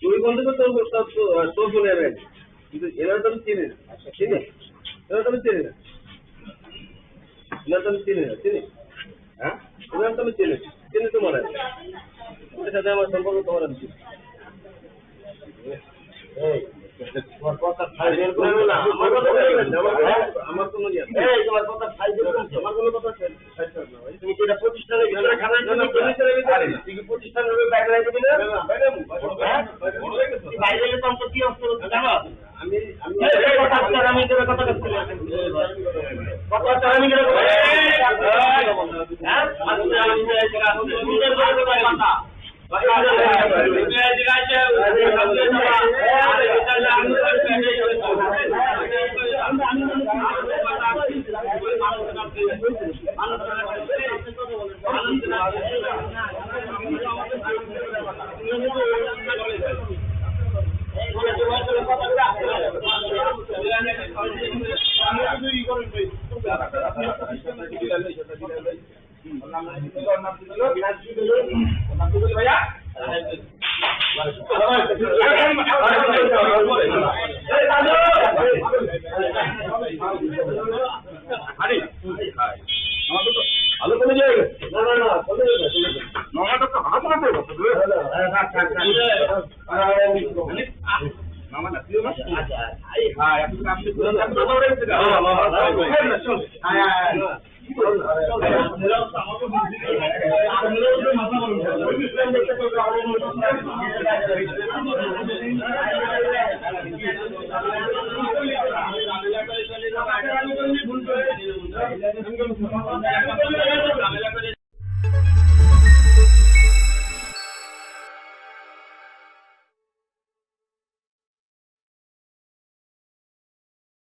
ওই বন্ধুকে তোর বলে যাবে কিন্তু এরা তো আমি চিনি না চিনি এরা তো আমি চিনি না এরা তো আমি চিনি না চিনি হ্যাঁ এরা তো আমি চিনি চিনি তোমার ওদের সাথে আমার সম্পর্ক তোমার আমি চিনি তোমার কথা আমার কোনো তোমার কথা আমার কোনো কথা তুমি কি এটা প্রতিষ্ঠানের ভিতরে খানা তুমি প্রতিষ্ঠানের বাইরে রাখবি না বাইরে গেলে তো অন্তত কি অবস্থা হচ্ছে জানো আমি কথা ভালো করে যাবে না না না নমাটা তো হাত না দেবো মামা না তুই আচ্ছা হ্যাঁ এখন আপনি কথা বলতে হ্যাঁ